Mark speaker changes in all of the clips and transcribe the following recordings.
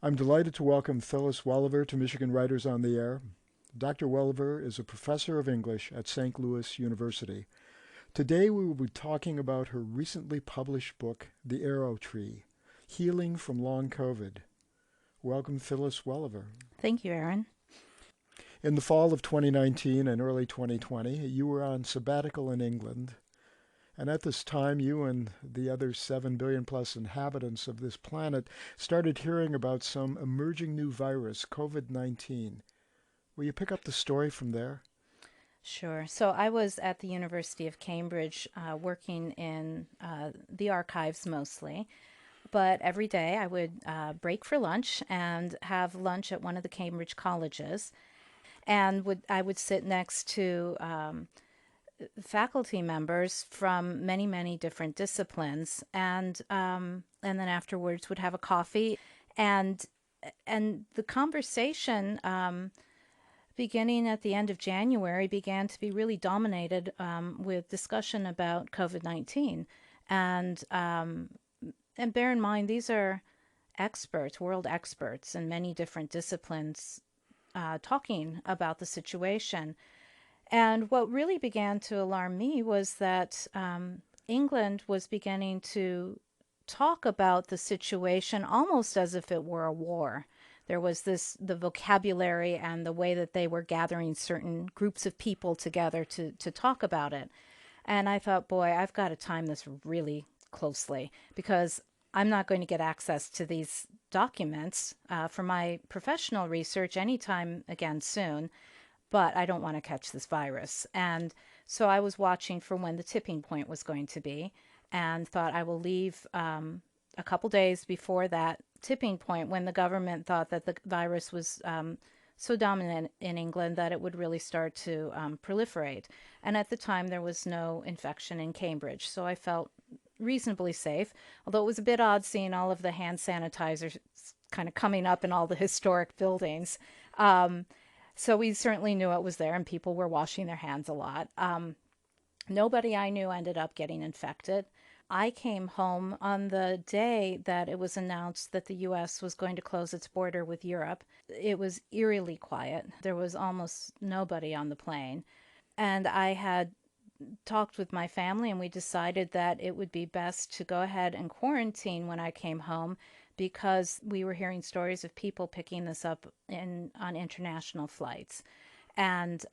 Speaker 1: I'm delighted to welcome Phyllis Weliver to Michigan Writers on the Air. Dr. Weliver is a professor of English at St. Louis University. Today we will be talking about her recently published book, The Arrow Tree, Healing from Long COVID. Welcome, Phyllis Weliver.
Speaker 2: Thank you, Aaron.
Speaker 1: In the fall of 2019 and early 2020, you were on sabbatical in England. And at this time, you and the other 7 billion plus inhabitants of this planet started hearing about some emerging new virus, COVID-19. Will you pick up the story from there?
Speaker 2: Sure. So I was at the University of Cambridge working in the archives mostly. But every day I would break for lunch and have lunch at one of the Cambridge colleges. And I would sit next to faculty members from many, many different disciplines, and then afterwards would have a coffee, and the conversation, beginning at the end of January, began to be really dominated with discussion about COVID-19, and bear in mind these are experts, world experts in many different disciplines, talking about the situation. And what really began to alarm me was that England was beginning to talk about the situation almost as if it were a war. There was the vocabulary and the way that they were gathering certain groups of people together to talk about it. And I thought, boy, I've got to time this really closely because I'm not going to get access to these documents for my professional research anytime again soon, but I don't want to catch this virus. And so I was watching for when the tipping point was going to be and thought I will leave a couple days before that tipping point when the government thought that the virus was so dominant in England that it would really start to proliferate. And at the time, there was no infection in Cambridge, so I felt reasonably safe, although it was a bit odd seeing all of the hand sanitizers kind of coming up in all the historic buildings. So we certainly knew it was there, and people were washing their hands a lot. Nobody I knew ended up getting infected. I came home on the day that it was announced that the U.S. was going to close its border with Europe. It was eerily quiet. There was almost nobody on the plane. And I had talked with my family, and we decided that it would be best to go ahead and quarantine when I came home because we were hearing stories of people picking this up on international flights. And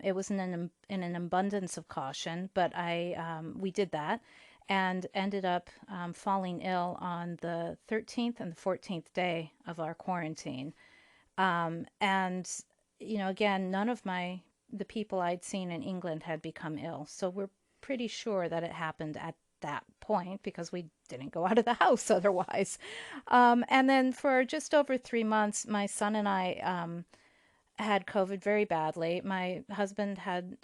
Speaker 2: it was in an abundance of caution, but we did that and ended up falling ill on the 13th and the 14th day of our quarantine. And, again, none of the people I'd seen in England had become ill. So we're pretty sure that it happened at that point because we didn't go out of the house otherwise. And then for just over 3 months, my son and I had COVID very badly. My husband had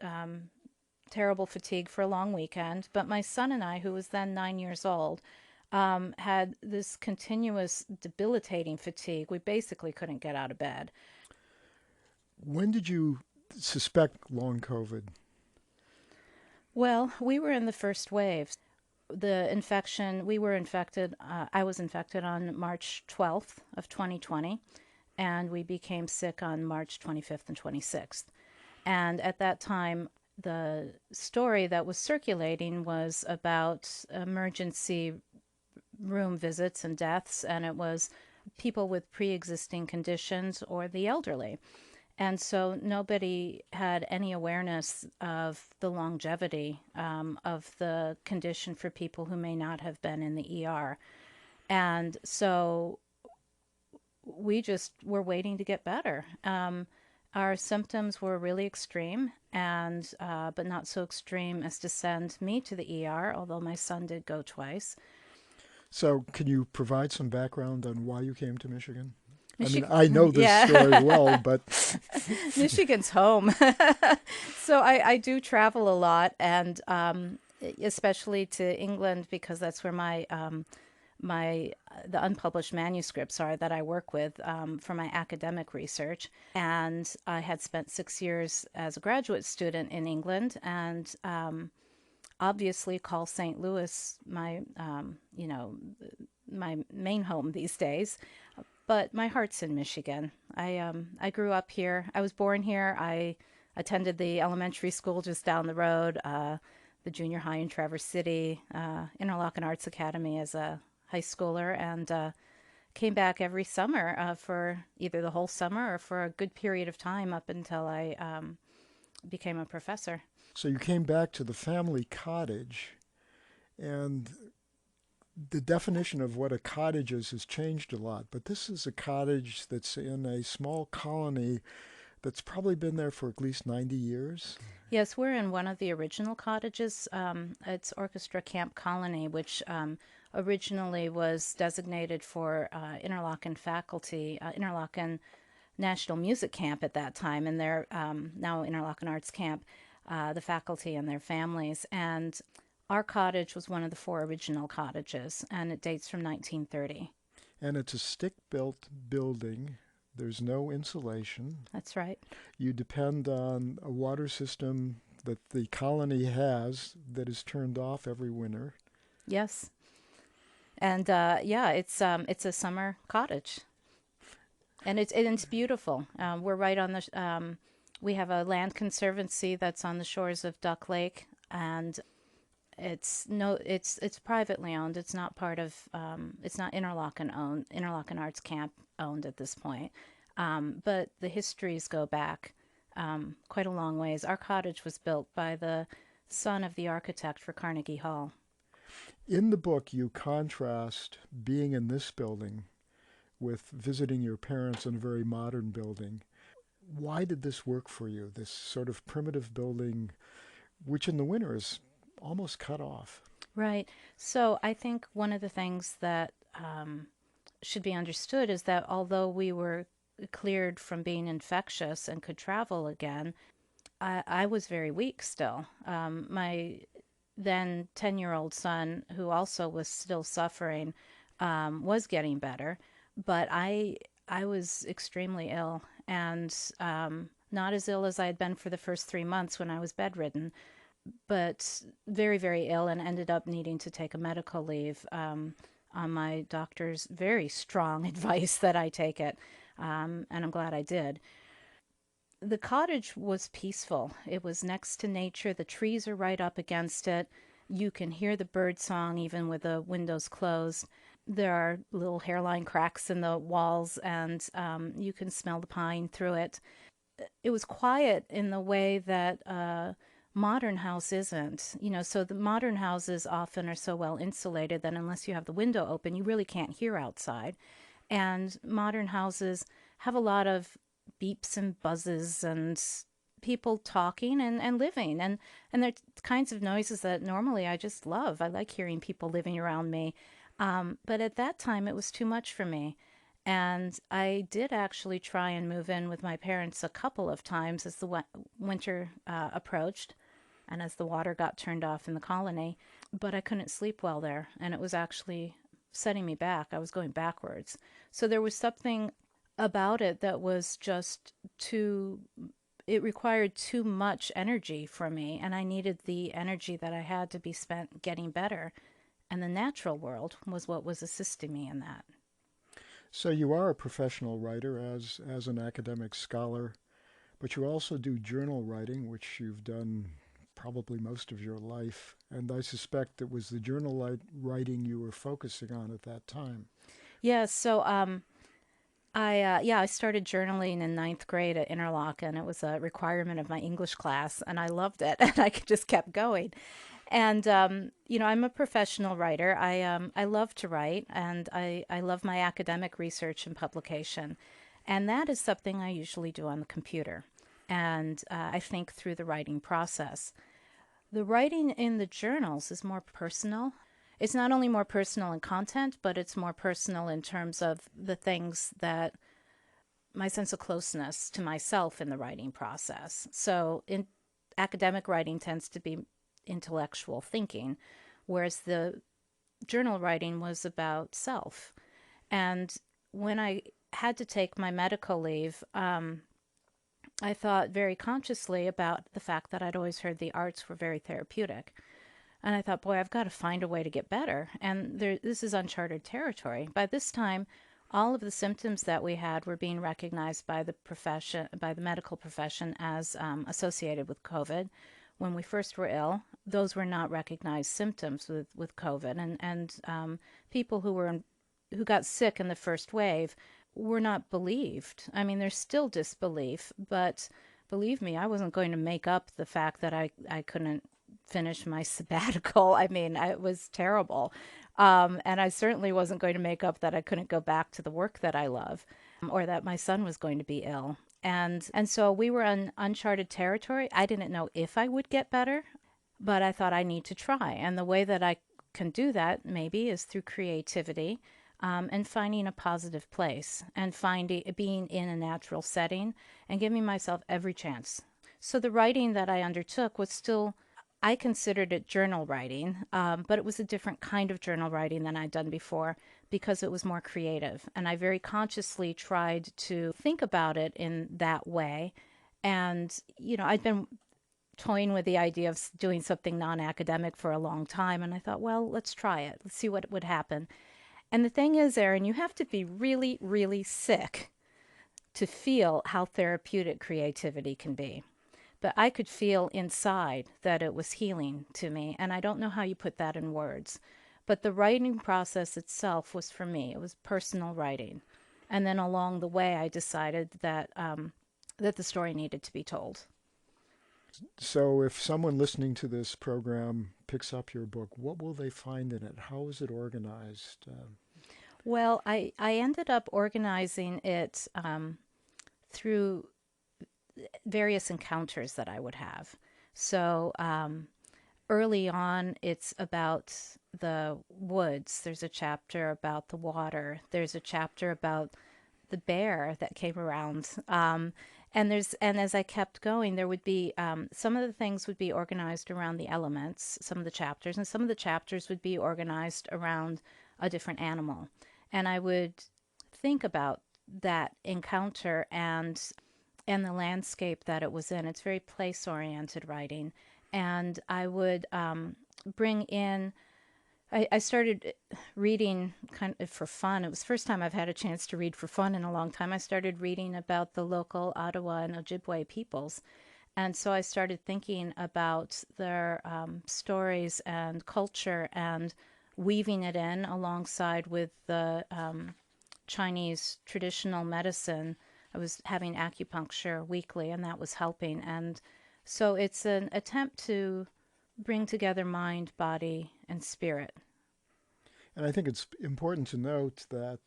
Speaker 2: terrible fatigue for a long weekend, but my son and I, who was then 9 years old, had this continuous debilitating fatigue. We basically couldn't get out of bed.
Speaker 1: When did you suspect long COVID?
Speaker 2: Well, we were in the first wave. We were infected, I was infected on March 12th of 2020, and we became sick on March 25th and 26th. And at that time, the story that was circulating was about emergency room visits and deaths, and it was people with pre-existing conditions or the elderly. And so nobody had any awareness of the longevity of the condition for people who may not have been in the ER. And so we just were waiting to get better. Our symptoms were really extreme, but not so extreme as to send me to the ER, although my son did go twice.
Speaker 1: So can you provide some background on why you came to Michigan?
Speaker 2: Michigan,
Speaker 1: I know this
Speaker 2: yeah.
Speaker 1: story well, but
Speaker 2: Michigan's home. So I do travel a lot, and especially to England because that's where the unpublished manuscripts are that I work with for my academic research. And I had spent 6 years as a graduate student in England, and obviously call St. Louis my main home these days. but my heart's in Michigan. I grew up here. I was born here. I attended the elementary school just down the road, the junior high in Traverse City, Interlochen Arts Academy as a high schooler, and came back every summer for either the whole summer or for a good period of time up until I became a professor.
Speaker 1: So you came back to the family cottage, and the definition of what a cottage is has changed a lot. But this is a cottage that's in a small colony that's probably been there for at least 90 years.
Speaker 2: Yes, we're in one of the original cottages. It's Orchestra Camp Colony, which originally was designated for Interlochen faculty, Interlochen National Music Camp at that time, and they're now Interlochen Arts Camp, the faculty and their families. And our cottage was one of the four original cottages, and it dates from 1930.
Speaker 1: And it's a stick-built building. There's no insulation.
Speaker 2: That's right.
Speaker 1: You depend on a water system that the colony has that is turned off every winter.
Speaker 2: Yes. And it's a summer cottage, and it's beautiful. We're right on the. We have a land conservancy that's on the shores of Duck Lake, and it's privately owned. It's not part of. It's not Interlochen owned. Interlochen Arts Camp owned at this point, but the histories go back quite a long ways. Our cottage was built by the son of the architect for Carnegie Hall.
Speaker 1: In the book, you contrast being in this building with visiting your parents in a very modern building. Why did this work for you, this sort of primitive building, which in the winter is almost cut off?
Speaker 2: Right. So I think one of the things that should be understood is that although we were cleared from being infectious and could travel again, I was very weak still. My then 10-year-old son, who also was still suffering, was getting better, but I was extremely ill, and not as ill as I had been for the first 3 months when I was bedridden, but very, very ill, and ended up needing to take a medical leave on my doctor's very strong advice that I take it, and I'm glad I did. The cottage was peaceful. It was next to nature. The trees are right up against it. You can hear the bird song even with the windows closed. There are little hairline cracks in the walls, and you can smell the pine through it. It was quiet in the way that a modern house isn't. So the modern houses often are so well insulated that unless you have the window open, you really can't hear outside. And modern houses have a lot of beeps and buzzes and people talking and living, and they're kinds of noises that normally I just love. I like hearing people living around me, but at that time it was too much for me, and I did actually try and move in with my parents a couple of times as the winter approached and as the water got turned off in the colony, but I couldn't sleep well there, and it was actually setting me back. I was going backwards. So there was something about it that was just it required too much energy from me, and I needed the energy that I had to be spent getting better, and the natural world was what was assisting me in that.
Speaker 1: So you are a professional writer as an academic scholar, but you also do journal writing, which you've done probably most of your life, and I suspect it was the journal writing you were focusing on at that time.
Speaker 2: Yeah, so I started journaling in ninth grade at Interlochen. It was a requirement of my English class, and I loved it, and I just kept going. And I'm a professional writer. I love to write, and I love my academic research and publication, and that is something I usually do on the computer, and I think through the writing process. The writing in the journals is more personal. It's not only more personal in content, but it's more personal in terms of the things that my sense of closeness to myself in the writing process. So in academic writing tends to be intellectual thinking, whereas the journal writing was about self. And when I had to take my medical leave, I thought very consciously about the fact that I'd always heard the arts were very therapeutic. And I thought, boy, I've got to find a way to get better. And this is uncharted territory. By this time, All of the symptoms that we had were being recognized by the profession, by the medical profession, as associated with COVID. When we first were ill, those were not recognized symptoms with COVID, and people who got sick in the first wave were not believed. I mean, there's still disbelief, but believe me, I wasn't going to make up the fact that I couldn't finish my sabbatical. I mean, it was terrible. And I certainly wasn't going to make up that I couldn't go back to the work that I love, or that my son was going to be ill. And so we were in uncharted territory. I didn't know if I would get better, but I thought I need to try. And the way that I can do that maybe is through creativity, and finding a positive place, and finding being in a natural setting and giving myself every chance. So the writing that I undertook was still, I considered it journal writing, but it was a different kind of journal writing than I'd done before because it was more creative. And I very consciously tried to think about it in that way. And, I'd been toying with the idea of doing something non-academic for a long time. And I thought, well, let's try it. Let's see what would happen. And the thing is, Erin, you have to be really, really sick to feel how therapeutic creativity can be. But I could feel inside that it was healing to me. And I don't know how you put that in words. But the writing process itself was for me. It was personal writing. And then along the way, I decided that that the story needed to be told.
Speaker 1: So if someone listening to this program picks up your book, what will they find in it? How is it organized?
Speaker 2: Well, I ended up organizing it through various encounters that I would have. So early on, it's about the woods. There's a chapter about the water. There's a chapter about the bear that came around. And as I kept going, there would be some of the things would be organized around the elements, some of the chapters, and some of the chapters would be organized around a different animal. And I would think about that encounter and the landscape that it was in. It's very place-oriented writing. And I would bring in, I started reading kind of for fun. It was the first time I've had a chance to read for fun in a long time. I started reading about the local Ottawa and Ojibwe peoples. And so I started thinking about their stories and culture and weaving it in alongside with the Chinese traditional medicine. I was having acupuncture weekly, and that was helping. And so it's an attempt to bring together mind, body, and spirit.
Speaker 1: And I think it's important to note that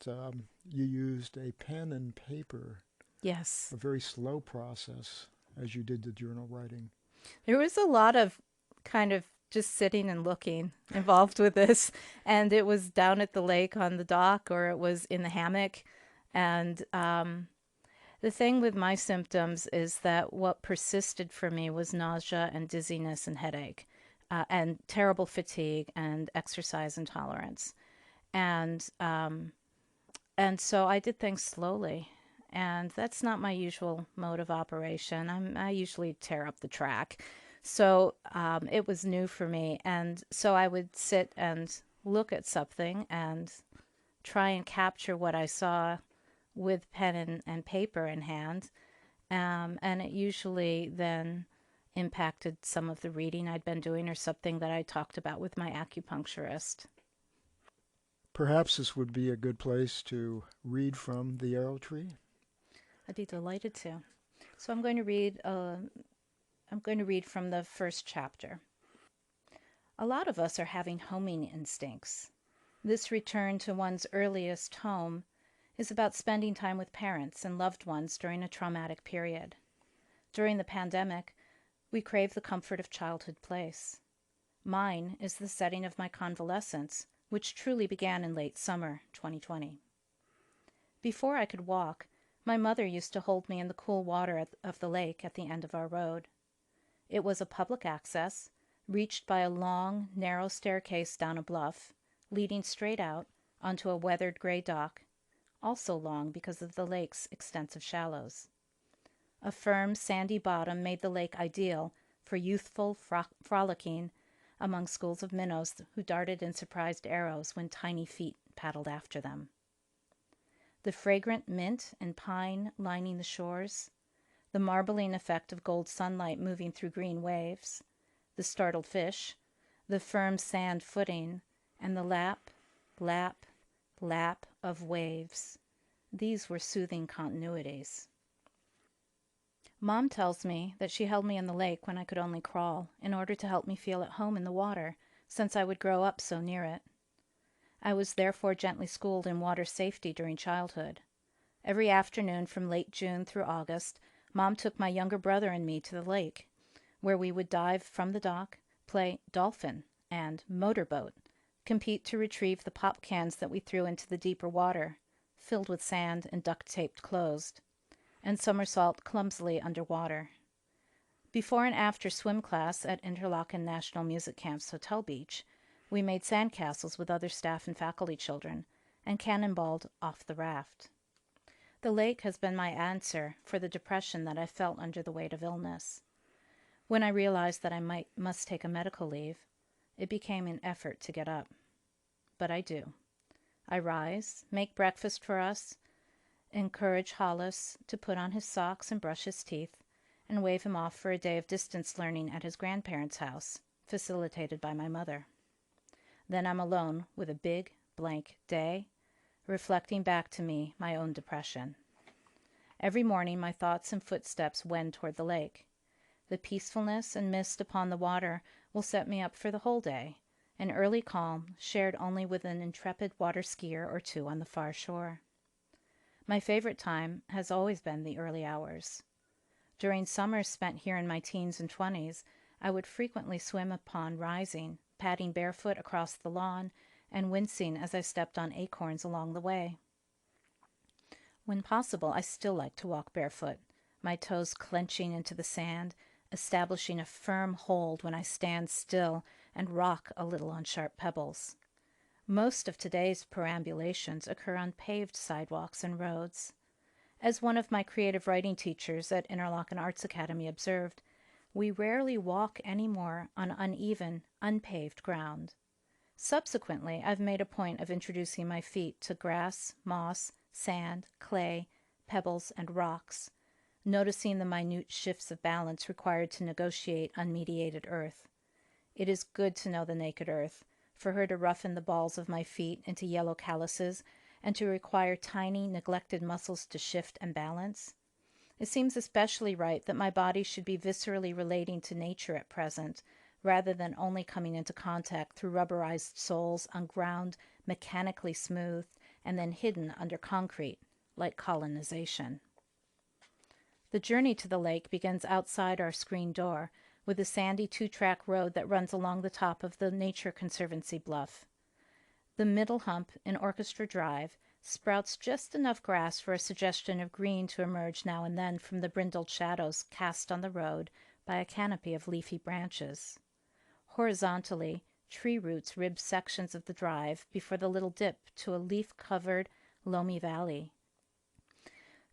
Speaker 1: you used a pen and paper,
Speaker 2: Yes.
Speaker 1: a very slow process as you did the journal writing.
Speaker 2: There was a lot of kind of just sitting and looking involved with this. And it was down at the lake on the dock, or it was in the hammock. And the thing with my symptoms is that what persisted for me was nausea and dizziness and headache, and terrible fatigue and exercise intolerance. And so I did things slowly. And that's not my usual mode of operation. I usually tear up the track. So it was new for me. And so I would sit and look at something and try and capture what I saw with pen and paper in hand. And it usually then impacted some of the reading I'd been doing or something that I talked about with my acupuncturist.
Speaker 1: Perhaps this would be a good place to read from The Arrow Tree.
Speaker 2: I'd be delighted to. So I'm going to read from the first chapter. A lot of us are having homing instincts. This return to one's earliest home is about spending time with parents and loved ones during a traumatic period. During the pandemic, we crave the comfort of childhood place. Mine is the setting of my convalescence, which truly began in late summer 2020. Before I could walk, my mother used to hold me in the cool water of the lake at the end of our road. It was a public access, reached by a long, narrow staircase down a bluff, leading straight out onto a weathered gray dock, also long because of the lake's extensive shallows. A firm, sandy bottom made the lake ideal for youthful frolicking among schools of minnows who darted and surprised arrows when tiny feet paddled after them. the fragrant mint and pine lining the shores, the marbling effect of gold sunlight moving through green waves, the startled fish, the firm sand footing, and the lap, lap, lap of waves. These were soothing continuities. Mom tells me that she held me in the lake when I could only crawl, in order to help me feel at home in the water, since I would grow up so near it. I was therefore gently schooled in water safety during childhood. Every afternoon from late June through August, Mom took my younger brother and me to the lake, where we would dive from the dock, play dolphin and motorboat, compete to retrieve the pop cans that we threw into the deeper water, filled with sand and duct-taped closed, and somersault clumsily underwater. Before and after swim class at Interlochen National Music Camp's Hotel Beach, we made sandcastles with other staff and faculty children, and cannonballed off the raft. The lake has been my answer for the depression that I felt under the weight of illness. When I realized that I must take a medical leave, it became an effort to get up. But I do. I rise, make breakfast for us, encourage Hollis to put on his socks and brush his teeth, and wave him off for a day of distance learning at his grandparents' house, facilitated by my mother. Then I'm alone with a big, blank day, reflecting back to me my own depression. Every morning my thoughts and footsteps wend toward the lake. The peacefulness and mist upon the water will set me up for the whole day, an early calm shared only with an intrepid water skier or two on the far shore. My favorite time has always been the early hours. During summers spent here in my teens and 20s, I would frequently swim upon rising, padding barefoot across the lawn, and wincing as I stepped on acorns along the way. When possible, I still like to walk barefoot, my toes clenching into the sand, establishing a firm hold when I stand still and rock a little on sharp pebbles. Most of today's perambulations occur on paved sidewalks and roads. As one of my creative writing teachers at Interlochen Arts Academy observed, we rarely walk anymore on uneven, unpaved ground. Subsequently, I've made a point of introducing my feet to grass, moss, sand, clay, pebbles, and rocks, noticing the minute shifts of balance required to negotiate unmediated earth. It is good to know the naked earth, for her to roughen the balls of my feet into yellow calluses, and to require tiny, neglected muscles to shift and balance. It seems especially right that my body should be viscerally relating to nature at present, rather than only coming into contact through rubberized soles on ground mechanically smoothed and then hidden under concrete, like colonization. The journey to the lake begins outside our screen door, with a sandy two-track road that runs along the top of the Nature Conservancy bluff. The middle hump in Orchestra Drive sprouts just enough grass for a suggestion of green to emerge now and then from the brindled shadows cast on the road by a canopy of leafy branches. Horizontally, tree roots rib sections of the drive before the little dip to a leaf-covered, loamy valley.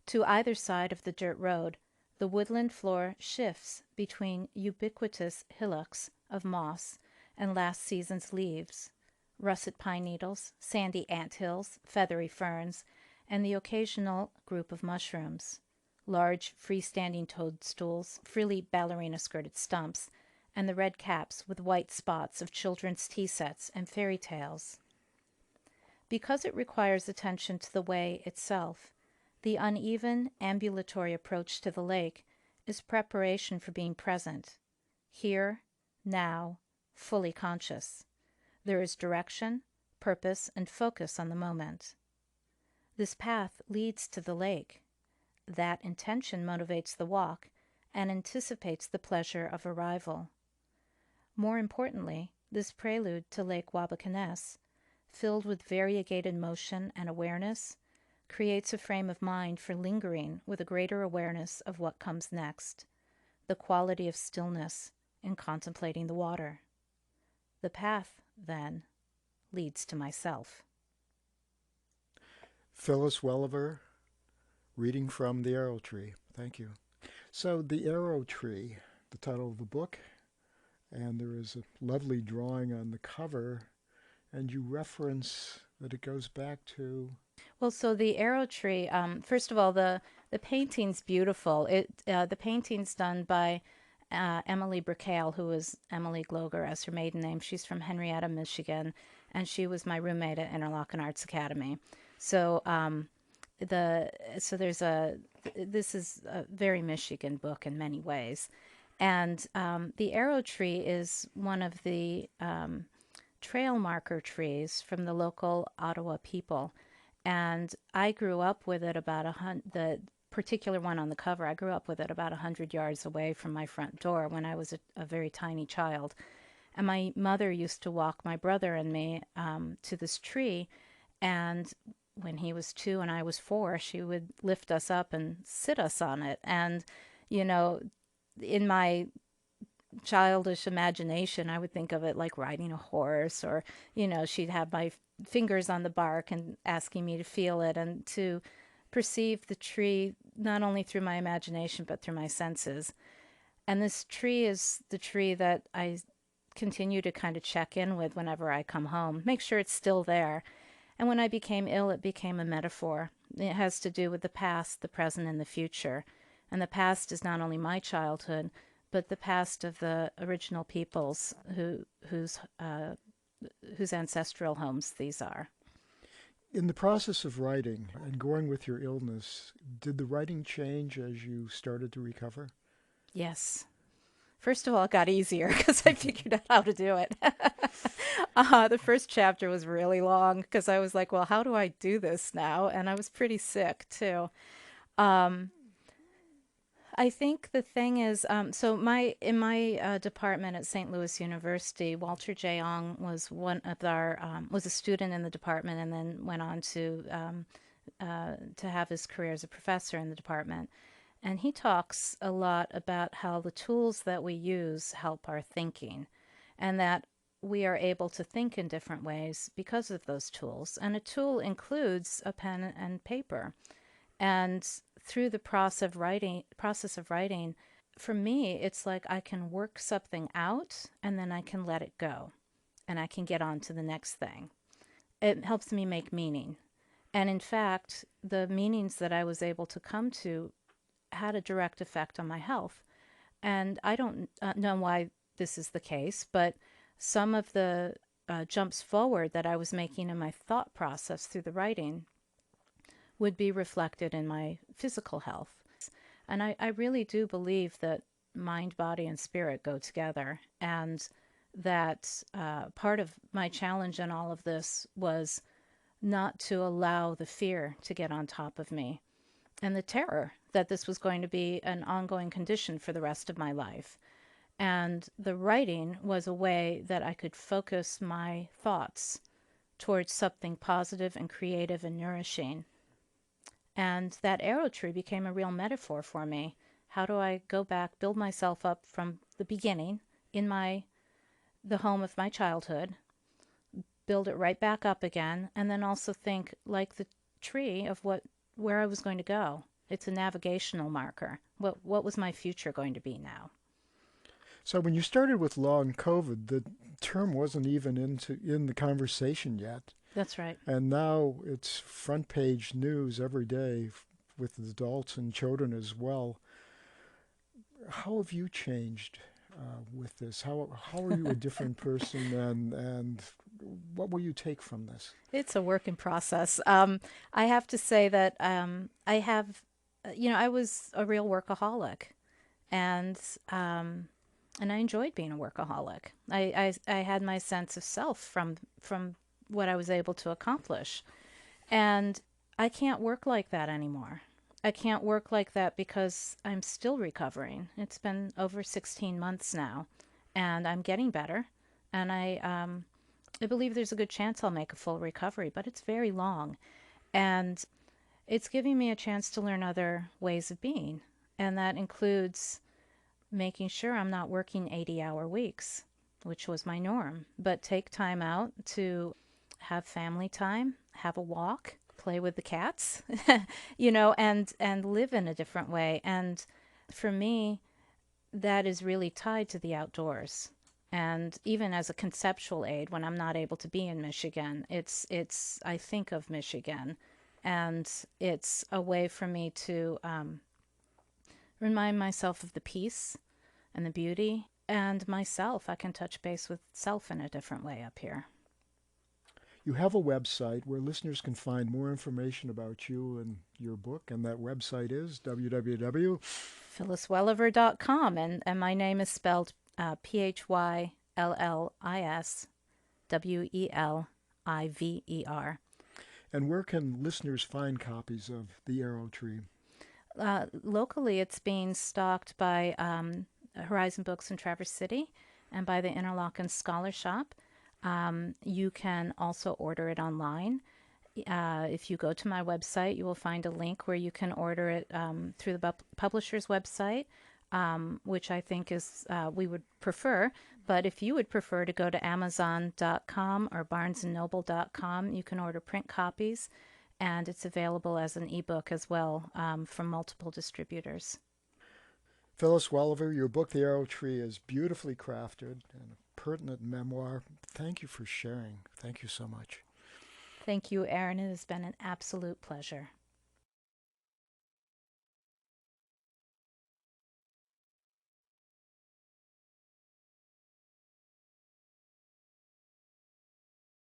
Speaker 2: To either side of the dirt road, the woodland floor shifts between ubiquitous hillocks of moss and last season's leaves, russet pine needles, sandy anthills, feathery ferns, and the occasional group of mushrooms, large freestanding toadstools, frilly ballerina-skirted stumps, and the red caps with white spots of children's tea sets and fairy tales. Because it requires attention to the way itself, the uneven, ambulatory approach to the lake is preparation for being present, here, now, fully conscious. There is direction, purpose, and focus on the moment. This path leads to the lake. That intention motivates the walk and anticipates the pleasure of arrival. More importantly, this prelude to Lake Wabakaness, filled with variegated motion and awareness, creates a frame of mind for lingering with a greater awareness of what comes next, the quality of stillness in contemplating the water. The path, then, leads to myself.
Speaker 1: Phyllis Weliver, reading from The Arrow Tree. Thank you. So, The Arrow Tree, the title of the book, and there is a lovely drawing on the cover, and you reference that it goes back to...
Speaker 2: Well, so the arrow tree, first of all, the painting's beautiful. The painting's done by Emily Brickale, who is Emily Gloger as her maiden name. She's from Henrietta, Michigan, and she was my roommate at Interlochen Arts Academy. So the so there's a this is a very Michigan book in many ways, and the arrow tree is one of the trail marker trees from the local Ottawa people. And I grew up with it the particular one on the cover, I grew up with it about 100 yards away from my front door when I was a very tiny child. And my mother used to walk my brother and me to this tree. And when he was 2 and I was 4, she would lift us up and sit us on it. And, you know, in my childish imagination, I would think of it like riding a horse, or, she'd have my fingers on the bark and asking me to feel it and to perceive the tree not only through my imagination but through my senses. And this tree is the tree that I continue to kind of check in with whenever I come home, make sure it's still there. And when I became ill, it became a metaphor. It has to do with the past, the present, and the future. And the past is not only my childhood, but the past of the original peoples whose ancestral homes these are.
Speaker 1: In the process of writing and going with your illness, did the writing change as you started to recover?
Speaker 2: Yes. First of all, it got easier because I figured out how to do it. The first chapter was really long because I was like, well, how do I do this now? And I was pretty sick too. I think the thing is, so in my department at St. Louis University, Walter J. Ong was one of was a student in the department and then went on to have his career as a professor in the department. And he talks a lot about how the tools that we use help our thinking, and that we are able to think in different ways because of those tools. And a tool includes a pen and paper. And through the process of writing, for me, it's like I can work something out and then I can let it go and I can get on to the next thing. It helps me make meaning. And in fact, the meanings that I was able to come to had a direct effect on my health. And I don't know why this is the case, but some of the jumps forward that I was making in my thought process through the writing would be reflected in my physical health. And I really do believe that mind, body, and spirit go together. And that part of my challenge in all of this was not to allow the fear to get on top of me and the terror that this was going to be an ongoing condition for the rest of my life. And the writing was a way that I could focus my thoughts towards something positive and creative and nourishing. And that arrow tree became a real metaphor for me. How do I go back, build myself up from the beginning in the home of my childhood, build it right back up again, and then also think like the tree of where I was going to go. It's a navigational marker. What was my future going to be now?
Speaker 1: So when you started with long COVID, the term wasn't even in the conversation yet.
Speaker 2: That's right.
Speaker 1: And now it's front page news every day with adults and children as well. How have you changed with this? How are you a different person, and what will you take from this?
Speaker 2: It's a work in process. I have to say that I was a real workaholic, and I enjoyed being a workaholic. I had my sense of self from what I was able to accomplish, and I can't work like that anymore. I can't work like that because I'm still recovering. It's been over 16 months now, and I'm getting better, and I believe there's a good chance I'll make a full recovery, but it's very long, and it's giving me a chance to learn other ways of being, and that includes making sure I'm not working 80-hour weeks, which was my norm, but take time out to have family time, have a walk, play with the cats, and live in a different way. And for me, that is really tied to the outdoors. And even as a conceptual aid, when I'm not able to be in Michigan, I think of Michigan And it's a way for me to remind myself of the peace and the beauty and myself. I can touch base with self in a different way up here.
Speaker 1: You have a website where listeners can find more information about you and your book, and that website is
Speaker 2: PhyllisWeliver.com, and my name is spelled PhyllisWeliver.
Speaker 1: And where can listeners find copies of The Arrow Tree?
Speaker 2: Locally, it's being stocked by Horizon Books in Traverse City and by the Interlochen Scholar Shop. You can also order it online. If you go to my website, you will find a link where you can order it through the publisher's website, which I think is we would prefer. But if you would prefer to go to Amazon.com or BarnesandNoble.com, you can order print copies, and it's available as an ebook as well from multiple distributors.
Speaker 1: Phyllis Weliver, your book, The Arrow Tree, is beautifully crafted and a pertinent memoir. Thank you for sharing. Thank you so much.
Speaker 2: Thank you, Aaron. It has been an absolute pleasure.